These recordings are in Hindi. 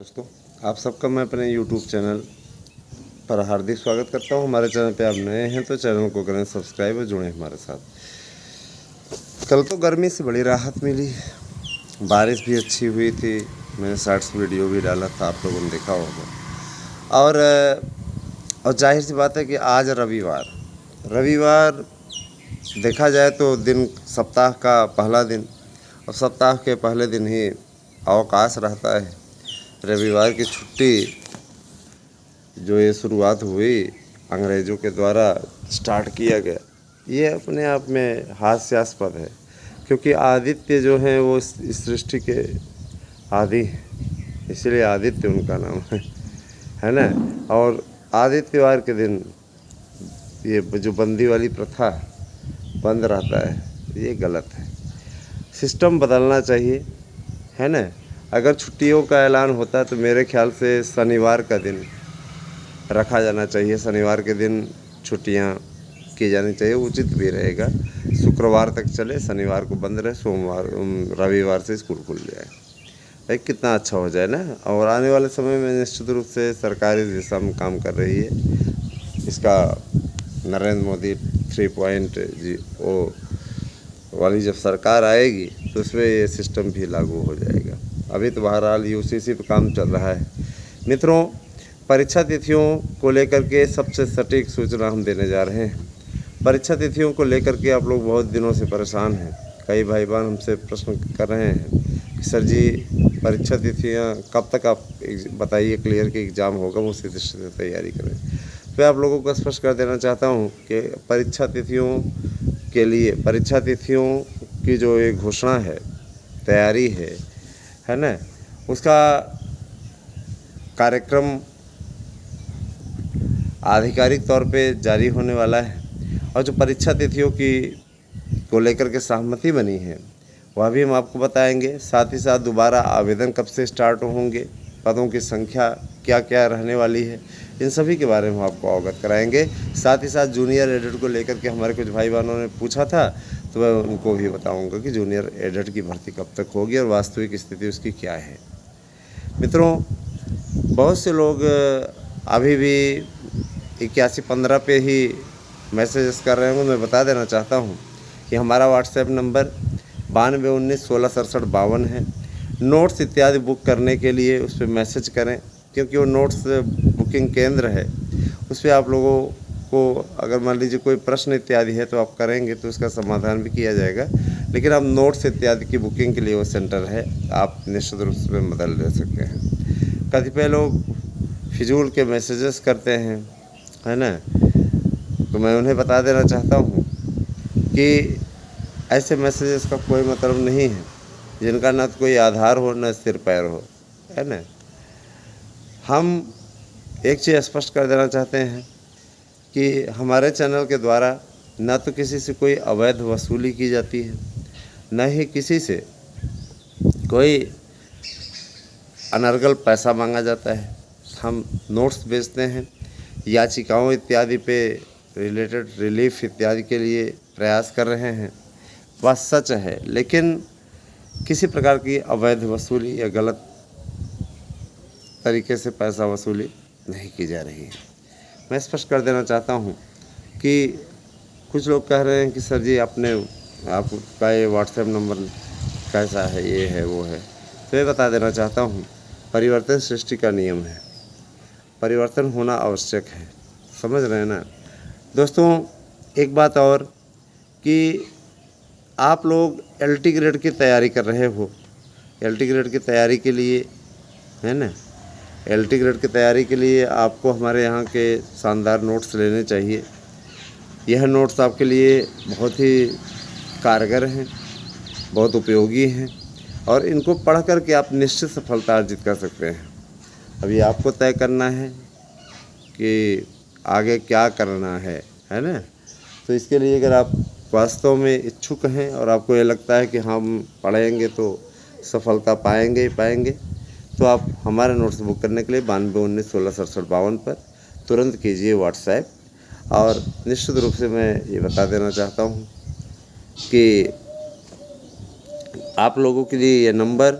दोस्तों, आप सबका मैं अपने YouTube चैनल पर हार्दिक स्वागत करता हूं। हमारे चैनल पे आप नए हैं तो चैनल को करें सब्सक्राइब और जुड़ें हमारे साथ। कल तो गर्मी से बड़ी राहत मिली, बारिश भी अच्छी हुई थी। मैंने शॉर्ट्स वीडियो भी डाला था, आप लोगों ने देखा होगा। और जाहिर सी बात है कि आज रविवार देखा जाए तो दिन सप्ताह का पहला दिन, और सप्ताह के पहले दिन ही अवकाश रहता है। रविवार की छुट्टी जो ये शुरुआत हुई अंग्रेज़ों के द्वारा स्टार्ट किया गया, ये अपने आप में हास्यास्पद है, क्योंकि आदित्य जो हैं वो इस सृष्टि के आदि हैं, इसलिए आदित्य उनका नाम है ना। और आदित्यवार के दिन ये जो बंदी वाली प्रथा बंद रहता है, ये गलत है। सिस्टम बदलना चाहिए, है ना। अगर छुट्टियों का ऐलान होता तो मेरे ख्याल से शनिवार का दिन रखा जाना चाहिए। शनिवार के दिन छुट्टियां की जानी चाहिए, उचित भी रहेगा। शुक्रवार तक चले, शनिवार को बंद रहे, रविवार से स्कूल खुल जाए, भाई कितना अच्छा हो जाए ना। और आने वाले समय में निश्चित रूप से सरकार इस दिशा में काम कर रही है। इसका नरेंद्र मोदी 3.0 वाली जब सरकार आएगी तो उसमें ये सिस्टम भी लागू हो जाएगा। अभी तो बहरहाल यूसीसी पे काम चल रहा है। मित्रों, परीक्षा तिथियों को लेकर के सबसे सटीक सूचना हम देने जा रहे हैं। परीक्षा तिथियों को लेकर के आप लोग बहुत दिनों से परेशान हैं। कई भाई बहन हमसे प्रश्न कर रहे हैं कि सर जी, परीक्षा तिथियां कब तक आप बताइए क्लियर कि एग्ज़ाम होगा, वो उसी दृष्टि से तैयारी करें। मैं आप लोगों को स्पष्ट कर देना चाहता हूं कि परीक्षा तिथियों के लिए, परीक्षा तिथियों की जो एक घोषणा है, तैयारी है ना, उसका कार्यक्रम आधिकारिक तौर पे जारी होने वाला है। और जो परीक्षा तिथियों को लेकर के सहमति बनी है, वह भी हम आपको बताएंगे। साथ ही साथ दोबारा आवेदन कब से स्टार्ट होंगे, पदों की संख्या क्या क्या रहने वाली है, इन सभी के बारे में हम आपको अवगत कराएंगे। साथ ही साथ जूनियर एडिट को लेकर के हमारे कुछ भाई बहनों ने पूछा था, तो मैं उनको भी बताऊंगा कि जूनियर एडिट की भर्ती कब तक होगी और वास्तविक स्थिति उसकी क्या है। मित्रों, बहुत से लोग अभी भी 8115 पे ही मैसेजेस कर रहे होंगे। मैं बता देना चाहता हूँ कि हमारा व्हाट्सएप नंबर 9219166752 है। नोट्स इत्यादि बुक करने के लिए उस पर मैसेज करें, क्योंकि वो नोट्स बुकिंग केंद्र है। उस पर आप लोगों को अगर मान लीजिए कोई प्रश्न इत्यादि है तो आप करेंगे तो उसका समाधान भी किया जाएगा। लेकिन अब नोट्स इत्यादि की बुकिंग के लिए वो सेंटर है, आप निश्चित रूप से बदल ले सकते हैं। कतिपय लोग फिजूल के मैसेजेस करते हैं, है ना, तो मैं उन्हें बता देना चाहता हूँ कि ऐसे मैसेजेस का कोई मतलब नहीं है जिनका न तो कोई आधार हो न सिर पैर हो, है ना। हम एक चीज़ स्पष्ट कर देना चाहते हैं कि हमारे चैनल के द्वारा न तो किसी से कोई अवैध वसूली की जाती है, न ही किसी से कोई अनर्गल पैसा मांगा जाता है। हम नोट्स बेचते हैं, याचिकाओं इत्यादि पे रिलेटेड रिलीफ इत्यादि के लिए प्रयास कर रहे हैं, वह सच है। लेकिन किसी प्रकार की अवैध वसूली या गलत तरीके से पैसा वसूली नहीं की जा रही है। मैं स्पष्ट कर देना चाहता हूँ कि कुछ लोग कह रहे हैं कि सर जी आपका ये व्हाट्सएप नंबर कैसा है, ये है वो है। तो ये बता देना चाहता हूँ, परिवर्तन सृष्टि का नियम है, परिवर्तन होना आवश्यक है, समझ रहे हैं ना दोस्तों। एक बात और कि आप लोग LT ग्रेड की तैयारी कर रहे हो, LT ग्रेड की तैयारी के लिए, है ना, LT ग्रेड की तैयारी के लिए आपको हमारे यहाँ के शानदार नोट्स लेने चाहिए। यह नोट्स आपके लिए बहुत ही कारगर हैं, बहुत उपयोगी हैं, और इनको पढ़ कर के आप निश्चित सफलता अर्जित कर सकते हैं। अभी आपको तय करना है कि आगे क्या करना है ना। तो इसके लिए अगर आप वास्तव में इच्छुक हैं और आपको ये लगता है कि हम पढ़ेंगे तो सफलता पाएंगे ही पाएंगे, तो आप हमारे नोट्स बुक करने के लिए 9219166752 पर तुरंत कीजिए व्हाट्सएप। और निश्चित रूप से मैं ये बता देना चाहता हूँ कि आप लोगों के लिए ये नंबर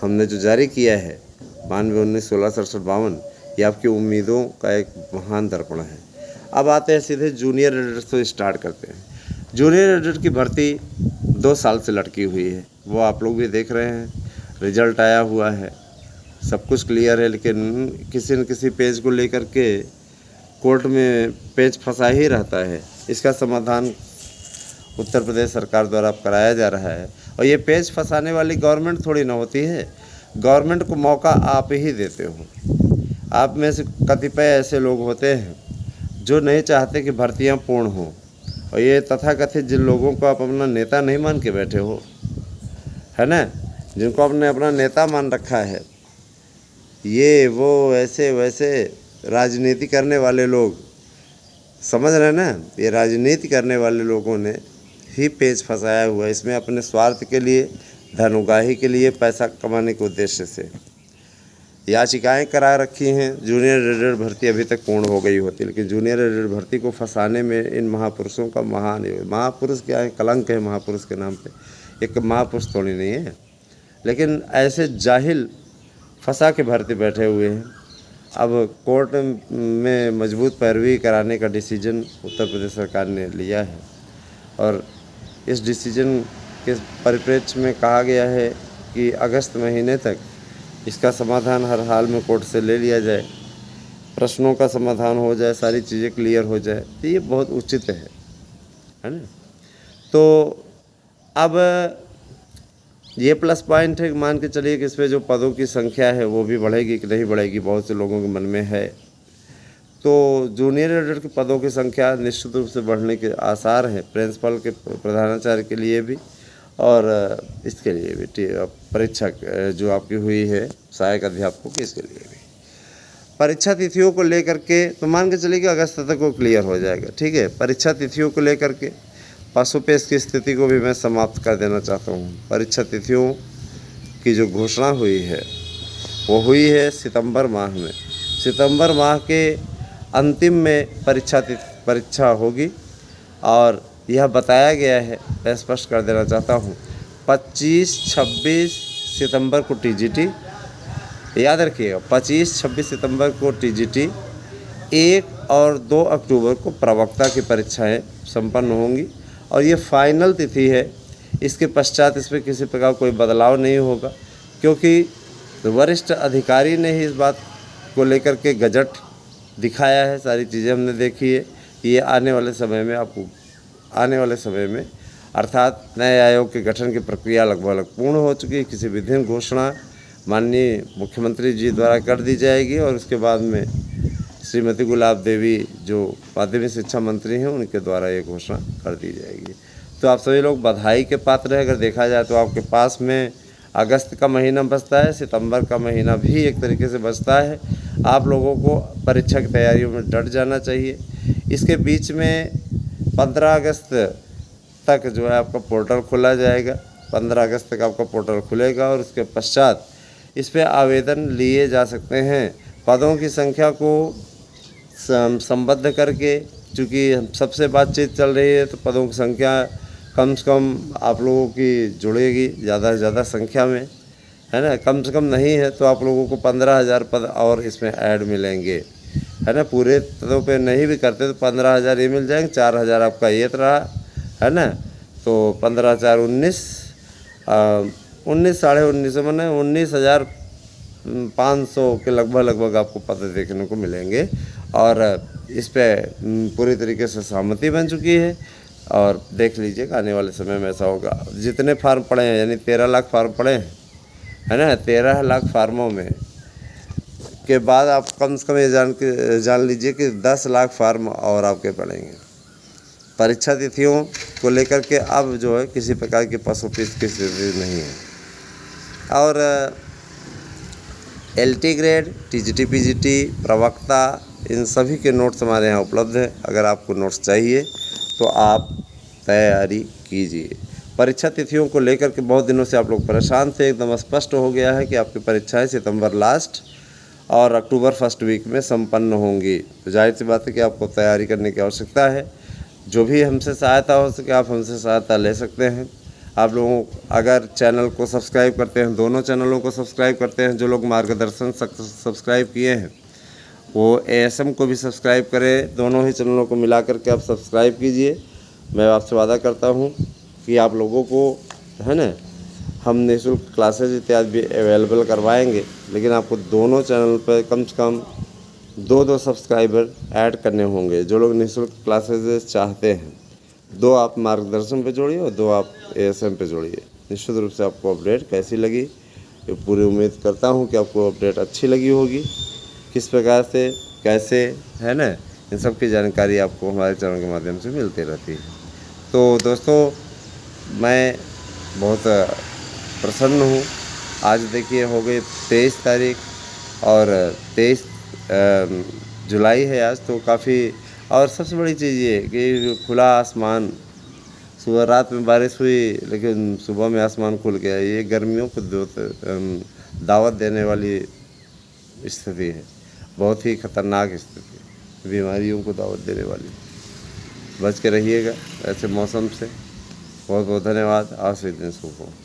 हमने जो जारी किया है 92, 19, 16, 67, 52 ये आपकी उम्मीदों का एक महान दर्पण है। अब आते हैं सीधे जूनियर एडिटर से स्टार्ट करते हैं। जूनियर एडिटर की भर्ती 2 साल से लटकी हुई है, वो आप लोग भी देख रहे हैं। रिजल्ट आया हुआ है, सब कुछ क्लियर है, लेकिन किसी न किसी पेज को लेकर के कोर्ट में पेच फंसा ही रहता है। इसका समाधान उत्तर प्रदेश सरकार द्वारा कराया जा रहा है। और ये पेच फंसाने वाली गवर्नमेंट थोड़ी ना होती है, गवर्नमेंट को मौका आप ही देते हो। आप में से कतिपय ऐसे लोग होते हैं जो नहीं चाहते कि भर्तियां पूर्ण हों, और ये तथाकथित जिन लोगों को आप अपना नेता नहीं मान के बैठे हो, है ना, जिनको आपने अपना नेता मान रखा है, ये वो ऐसे वैसे राजनीति करने वाले लोग, समझ रहे हैं ना, ये राजनीति करने वाले लोगों ने ही पेच फंसाया हुआ है इसमें, अपने स्वार्थ के लिए, धन उगाही के लिए, पैसा कमाने के उद्देश्य से याचिकाएं करा रखी हैं। जूनियर एडिटर भर्ती अभी तक पूर्ण हो गई होती, लेकिन जूनियर एडिटर भर्ती को फंसाने में इन महापुरुषों का महापुरुष क्या है, कलंक है महापुरुष के नाम पे। एक महापुरुष थोड़ी नहीं है, लेकिन ऐसे जाहिल फंसा के भर्ती बैठे हुए हैं। अब कोर्ट में मजबूत पैरवी कराने का डिसीजन उत्तर प्रदेश सरकार ने लिया है, और इस डिसीजन के परिप्रेक्ष्य में कहा गया है कि अगस्त महीने तक इसका समाधान हर हाल में कोर्ट से ले लिया जाए, प्रश्नों का समाधान हो जाए, सारी चीज़ें क्लियर हो जाए, तो ये बहुत उचित है ना। तो अब ये प्लस पॉइंट है कि मान के चलिए कि इस पर जो पदों की संख्या है वो भी बढ़ेगी कि नहीं बढ़ेगी, बहुत से लोगों के मन में है। तो जूनियर एडिटर के पदों की संख्या निश्चित रूप से बढ़ने के आसार हैं, प्रिंसिपल के, प्रधानाचार्य के लिए भी और इसके लिए भी, परीक्षा जो आपकी हुई है सहायक अध्यापकों की, इसके लिए भी। परीक्षा तिथियों को लेकर के तो मान के चलिए कि अगस्त तक वो क्लियर हो जाएगा, ठीक है। परीक्षा तिथियों को लेकर के पशुपेश की स्थिति को भी मैं समाप्त कर देना चाहता हूँ। परीक्षा तिथियों की जो घोषणा हुई है वो हुई है सितंबर माह में। सितंबर माह के अंतिम में परीक्षा होगी, और यह बताया गया है, मैं स्पष्ट कर देना चाहता हूँ, 25-26 सितंबर को टीजीटी, याद रखिएगा 25-26 सितंबर को टीजीटी, 1 और 2 अक्टूबर को प्रवक्ता की परीक्षाएं संपन्न होंगी, और ये फाइनल तिथि है। इसके पश्चात इसमें किसी प्रकार कोई बदलाव नहीं होगा, क्योंकि वरिष्ठ अधिकारी ने ही इस बात को लेकर के गजट दिखाया है, सारी चीज़ें हमने देखी है। ये आने वाले समय में अर्थात नए आयोग के गठन की प्रक्रिया लगभग पूर्ण हो चुकी है। किसी विधिन घोषणा माननीय मुख्यमंत्री जी द्वारा कर दी जाएगी, और उसके बाद में श्रीमती गुलाब देवी जो माध्यमिक शिक्षा मंत्री हैं उनके द्वारा ये घोषणा कर दी जाएगी। तो आप सभी लोग बधाई के पात्र हैं। अगर देखा जाए तो आपके पास में अगस्त का महीना बचता है, सितंबर का महीना भी एक तरीके से बचता है। आप लोगों को परीक्षा की तैयारियों में डट जाना चाहिए। इसके बीच में 15 अगस्त तक जो है आपका पोर्टल खोला जाएगा, 15 अगस्त तक आपका पोर्टल खुलेगा, और उसके पश्चात इस पर आवेदन लिए जा सकते हैं। पदों की संख्या को संबद्ध करके, चूँकि सबसे बातचीत चल रही है, तो पदों की संख्या कम से कम आप लोगों की जुड़ेगी ज़्यादा से ज़्यादा संख्या में, है ना। कम से कम नहीं है तो आप लोगों को 15,000 पद और इसमें ऐड मिलेंगे, है ना। पूरे पदों पे नहीं भी करते तो 15,000 ये मिल जाएंगे, 4,000 आपका ये रहा, है ना। तो 15,4 19 साढ़े 19 मैंने 19,500 के लगभग आपको पद देखने को मिलेंगे, और इस पर पूरी तरीके से सहमति बन चुकी है। और देख लीजिएगा आने वाले समय में ऐसा होगा। जितने फार्म पड़े हैं, यानी 13 लाख फार्म पड़े हैं, है ना, 13 लाख फार्मों में के बाद आप कम से कम ये जान लीजिए कि 10 लाख फार्म और आपके पड़ेंगे। परीक्षा तिथियों को लेकर के अब जो है किसी प्रकार की पशुपेश की स्थिति नहीं है। और LT ग्रेड, TGT, PGT, प्रवक्ता, इन सभी के नोट्स हमारे यहाँ उपलब्ध है। अगर आपको नोट्स चाहिए तो आप तैयारी कीजिए। परीक्षा तिथियों को लेकर के बहुत दिनों से आप लोग परेशान थे, एकदम स्पष्ट हो गया है कि आपकी परीक्षाएं सितंबर लास्ट और अक्टूबर फर्स्ट वीक में संपन्न होंगी। तो जाहिर सी बात है कि आपको तैयारी करने की आवश्यकता है। जो भी हमसे सहायता हो सके आप हमसे सहायता ले सकते हैं। आप लोगों अगर चैनल को सब्सक्राइब करते हैं, दोनों चैनलों को सब्सक्राइब करते हैं, जो लोग मार्गदर्शन सब्सक्राइब किए हैं वो ASM को भी सब्सक्राइब करें। दोनों ही चैनलों को मिला करके आप सब्सक्राइब कीजिए। मैं आपसे वादा करता हूँ कि आप लोगों को है ना, हम निःशुल्क क्लासेज इत्यादि भी अवेलेबल करवाएंगे, लेकिन आपको दोनों चैनल पर कम से कम 2 सब्सक्राइबर ऐड करने होंगे। जो लोग निःशुल्क क्लासेज चाहते हैं, 2 आप मार्गदर्शन पे जोड़िए और 2 आप ASM पे जोड़िए। निश्चित रूप से आपको अपडेट कैसी लगी, ये पूरी उम्मीद करता हूँ कि आपको अपडेट अच्छी लगी होगी। किस प्रकार से कैसे है ना, इन सब की जानकारी आपको हमारे चैनल के माध्यम से मिलती रहती है। तो दोस्तों, मैं बहुत प्रसन्न हूँ। आज देखिए हो गई 23 तारीख और 23 जुलाई है आज, तो काफ़ी, और सबसे बड़ी चीज़ ये कि खुला आसमान, सुबह रात में बारिश हुई लेकिन सुबह में आसमान खुल गया। ये गर्मियों को दावत देने वाली स्थिति है, बहुत ही खतरनाक स्थिति, बीमारियों को दावत देने वाली। बच के रहिएगा ऐसे मौसम से। बहुत बहुत धन्यवाद। आज से दिन शुभ हो।